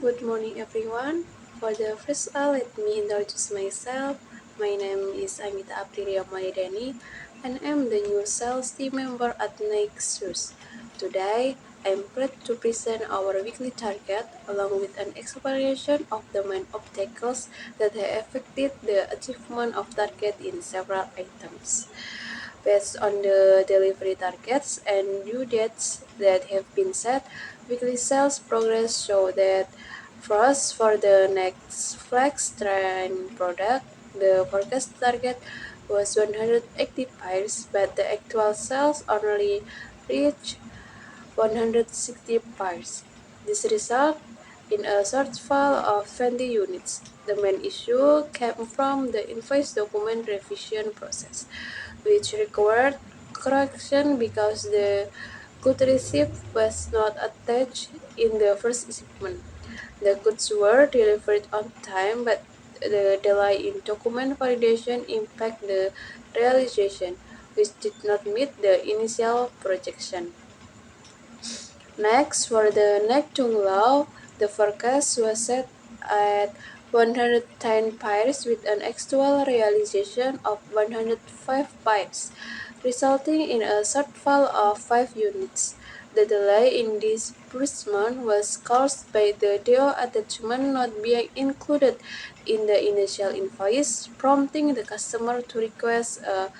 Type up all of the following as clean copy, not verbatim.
Good morning, everyone. For the first, let me introduce myself. My name is Aprilia and I'm the new sales team member at Nexus. Today, I'm proud to present our weekly target along with an explanation of the main obstacles that have affected the achievement of target in several items. Based on the delivery targets and due dates that have been set, weekly sales progress show that first, for the next flex train product, the forecast target was 180 pairs, but the actual sales only reached 160 pairs. This resulted in a shortfall of 20 units. The main issue came from the invoice document revision process, which required correction because the good receipt was not attached in the first shipment. The goods were delivered on time, but the delay in document validation impacted the realization, which did not meet the initial projection. Next, for the Neptune law, the forecast was set at 110 pairs with an actual realization of 105 pairs, resulting in a shortfall of 5 units. The delay in disbursement was caused by the DO attachment not being included in the initial invoice, prompting the customer to request a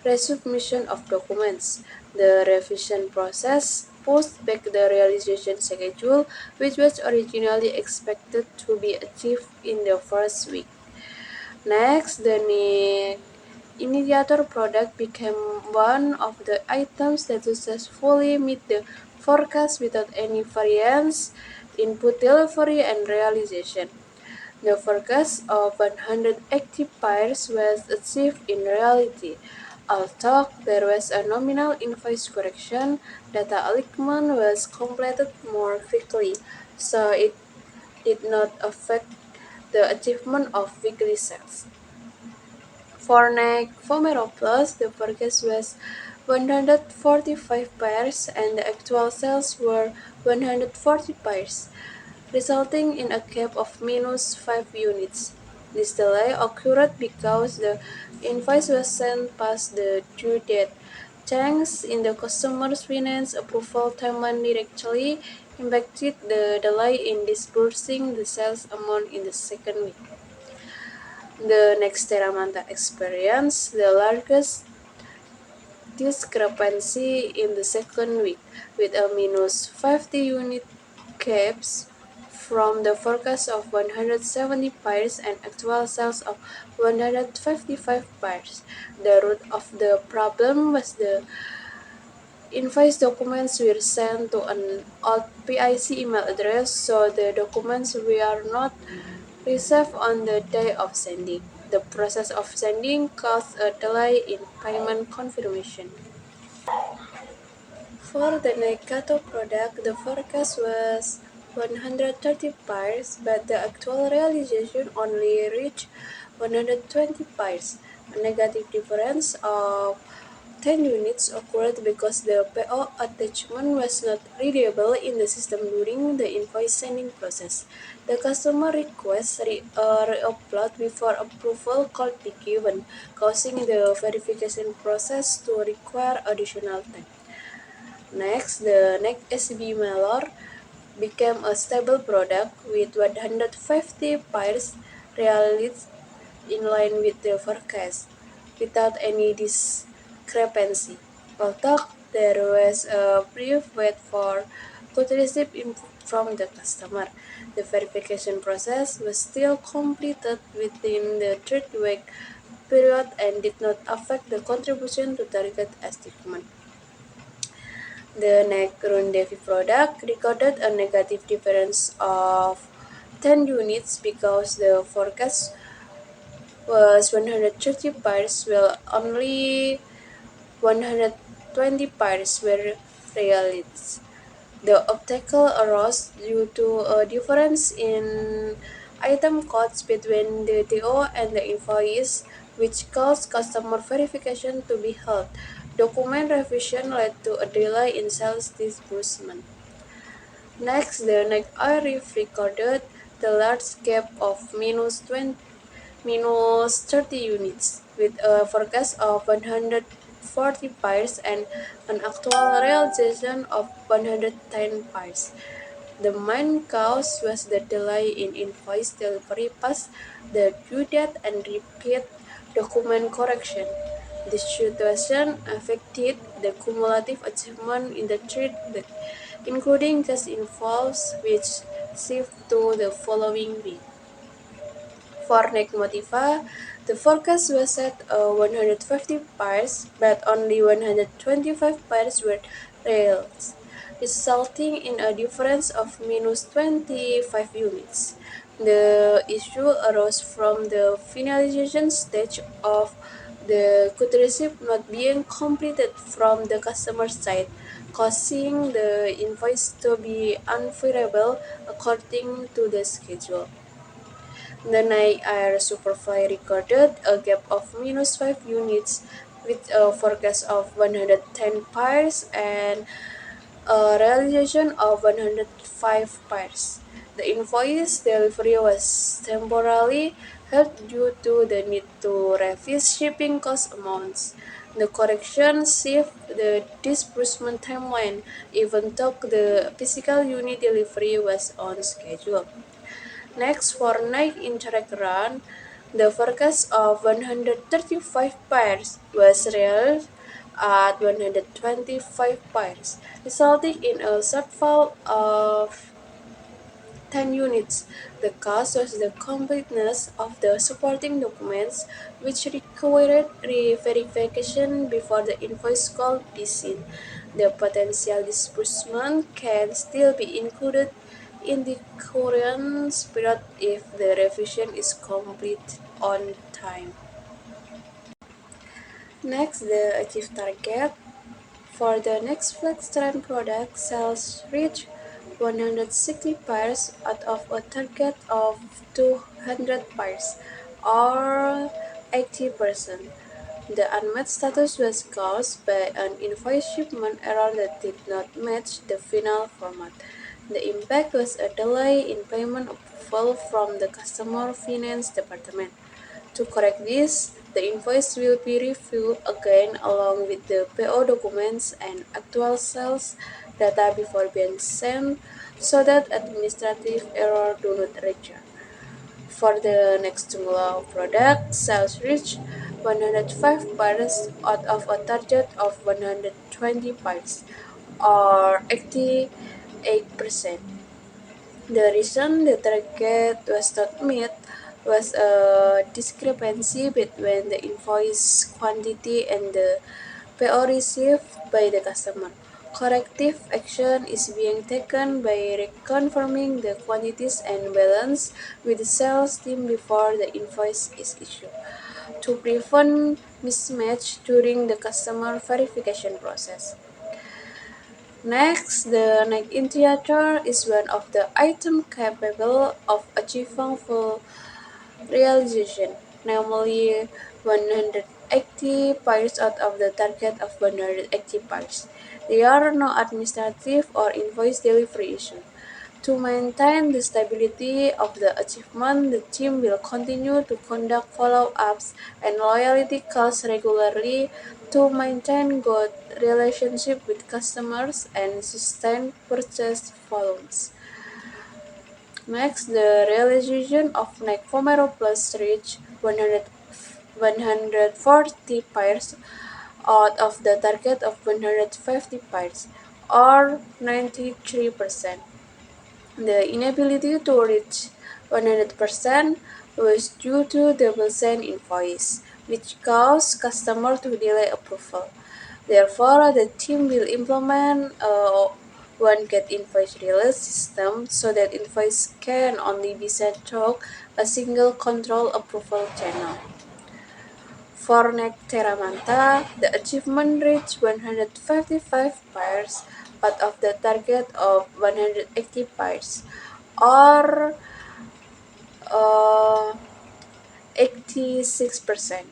resubmission of documents. The revision process pushed back the realization schedule, which was originally expected to be achieved in the first week. Next, the initiator product became one of the items that successfully meet the forecast without any variance, input delivery, and realization. The forecast of 180 pairs was achieved in reality. Although there was a nominal invoice correction, data alignment was completed more quickly, so it did not affect the achievement of weekly sales. For NEC Vomero Plus, the forecast was 145 pairs and the actual sales were 140 pairs, resulting in a gap of minus 5 units. This delay occurred because the invoice was sent past the due date. Changes in the customer's finance approval timeline directly impacted the delay in disbursing the sales amount in the second week. The next Terramanta experienced the largest discrepancy in the second week, with a minus 50 unit gaps from the forecast of 170 pairs and actual sales of 155 pairs. The root of the problem was the invoice documents were sent to an old PIC email address, so the documents were not received on the day of sending. The process of sending caused a delay in payment confirmation. For the Nagato product, the forecast was 130 pairs, but the actual realization only reached 120 pairs. A negative difference of 10 units occurred because the PO attachment was not readable in the system during the invoice sending process. The customer request re-upload before approval could be given, causing the verification process to require additional time. Next, the next SB Malor became a stable product with 150 pairs realized in line with the forecast, without any discrepancy. Although there was a brief wait for good receipt input from the customer, the verification process was still completed within the third week period and did not affect the contribution to target achievement. The Necron Devi product recorded a negative difference of 10 units because the forecast was 130 pairs, while only 120 pairs were realized. The obstacle arose due to a difference in item codes between the DO and the invoice, which caused customer verification to be held. Document revision led to a delay in sales disbursement. Next, the next IRIF recorded the large gap of minus 30 units, with a forecast of 140 pairs and an actual realization of 110 pairs. The main cause was the delay in invoice delivery past the due date and repeat document correction. This situation affected the cumulative achievement in the third week, including cash inflows, which shifted to the following week. For Motiva, the forecast was set 150 pairs, but only 125 pairs were realized, resulting in a difference of minus 25 units. The issue arose from the finalization stage of the good receipt not being completed from the customer side, causing the invoice to be unfavorable according to the schedule. The night air superfly recorded a gap of minus 5 units with a forecast of 110 pairs and a realization of 105 pairs. The invoice delivery was temporarily held due to the need to revise shipping cost amounts. The correction saved the disbursement timeline even though the physical unit delivery was on schedule. Next, for night interact run, the forecast of 135 pairs was realized at 125 pairs, resulting in a shortfall of 10 units. The cause was the completeness of the supporting documents, which required re-verification before the invoice could be seen. The potential disbursement can still be included in the current period if the revision is complete on time. Next, the achieved target. For the next flex trend product, sales reached 160 pairs out of a target of 200 pairs, or 80%. The unmet status was caused by an invoice shipment error that did not match the final format. The impact was a delay in payment approval from the customer finance department. To correct this, the invoice will be reviewed again along with the PO documents and actual sales data before being sent so that administrative error do not recur. For the next jumlah product, sales reached 105 pairs out of a target of 120 pairs, or 88%. The reason the target was not met was a discrepancy between the invoice quantity and the PO received by the customer. Corrective action is being taken by reconfirming the quantities and balance with the sales team before the invoice is issued to prevent mismatch during the customer verification process. Next, the neck interior is one of the items capable of achieving full realization, namely 180 pairs out of the target of 180 pairs. There are no administrative or invoice delivery issues. To maintain the stability of the achievement, the team will continue to conduct follow-ups and loyalty calls regularly to maintain good relationship with customers and sustain purchase volumes. Next, the realization of Necfomero Plus reached 140 pairs out of the target of 150 pairs, or 93%. The inability to reach 100% was due to double send invoice, which caused customer to delay approval. Therefore, the team will implement a one get invoice release system so that invoice can only be sent through a single control approval channel. For Necteramanta, the achievement reached 155 pairs out of the target of 180 pairs, or 86%.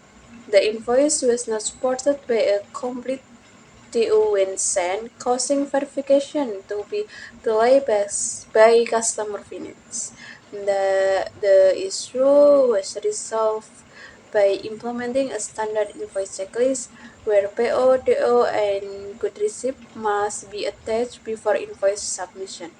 The invoice was not supported by a complete TO when sent, causing verification to be delayed by customer finance. The issue was resolved by implementing a standard invoice checklist where PO, DO, and good receipt must be attached before invoice submission.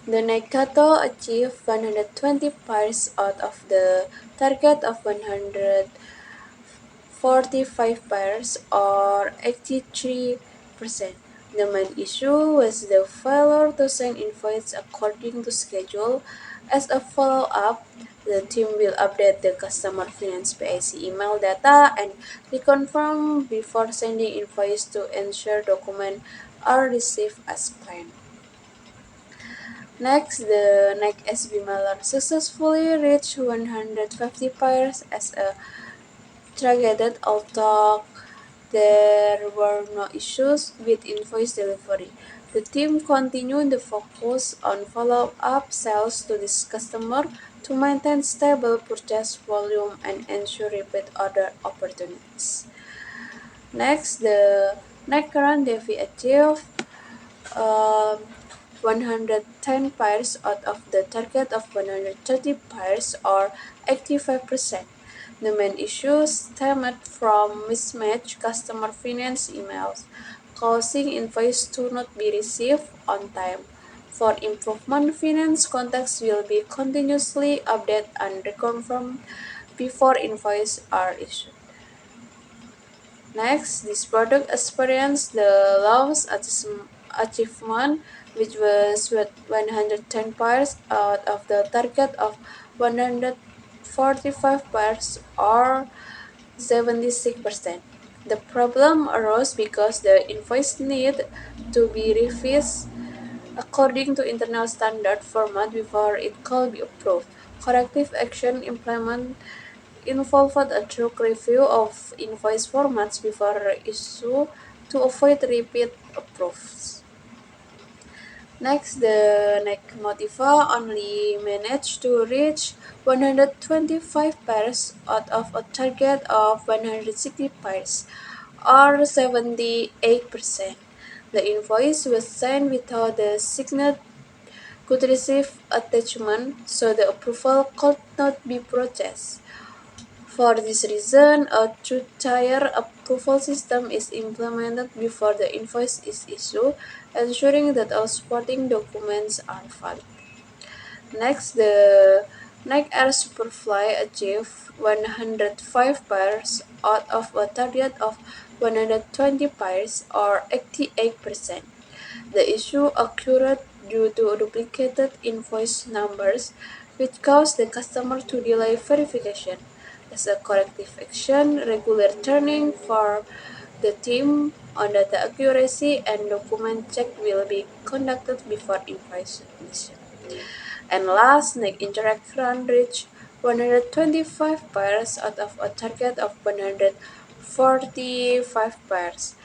The Nakato achieved 120 pairs out of the target of 145 pairs, or 83%. The main issue was the failure to send invoice according to schedule. As a follow-up, the team will update the customer finance PIC email data and reconfirm before sending invoice to ensure documents are received as planned. Next, the Nike SB Mailer successfully reached 150 pairs as a targeted, although there were no issues with invoice delivery. The team continued the focus on follow-up sales to this customer to maintain stable purchase volume and ensure repeat order opportunities. Next, the Nike current Devi achieved um, 110 pairs out of the target of 130 pairs, or 85%. The main issues stemmed from mismatched customer finance emails, causing invoice to not be received on time. For improvement, finance contacts will be continuously updated and reconfirmed before invoices are issued. Next, this product experienced the lowest achievement, which was with 110 pairs out of the target of 145 pairs, or 76%. The problem arose because the invoice needed to be revised according to internal standard format before it could be approved. Corrective action implemented involved a thorough review of invoice formats before issue to avoid repeat approves. Next, the NEC Motiva only managed to reach 125 pairs out of a target of 160 pairs, or 78%. The invoice was sent without the signed could receive attachment, so the approval could not be processed. For this reason, a two-tier approval system is implemented before the invoice is issued, ensuring that all supporting documents are valid. Next, the Nike Air Superfly achieved 105 pairs out of a target of 120 pairs, or 88%. The issue occurred due to duplicated invoice numbers, which caused the customer to delay verification. As a corrective action, regular training for the team on data accuracy and document check will be conducted before invoice submission. And last, Nick Interaction reached 125 pairs out of a target of 145 pairs,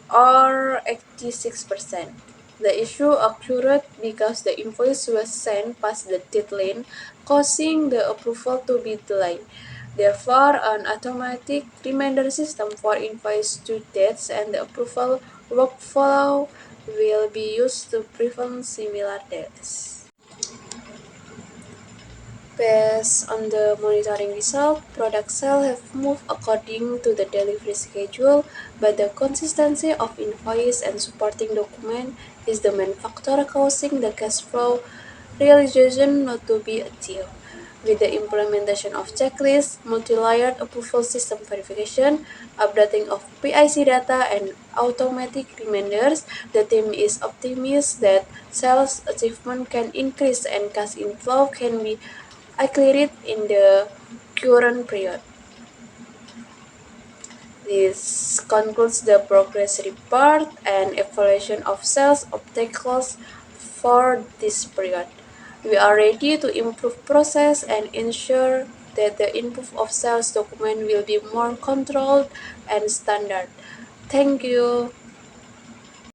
or 86%. The issue occurred because the invoice was sent past the deadline, causing the approval to be delayed. Therefore, an automatic reminder system for invoice due dates and the approval workflow will be used to prevent similar dates. Based on the monitoring result, product sales have moved according to the delivery schedule, but the consistency of invoice and supporting document is the main factor causing the cash flow realization not to be achieved. With the implementation of checklists, multi-layered approval system verification, updating of PIC data, and automatic reminders, the team is optimistic that sales achievement can increase and cash inflow can be accurate in the current period. This concludes the progress report and evaluation of sales obstacles for this period. We are ready to improve process and ensure that the input of sales document will be more controlled and standard. Thank you.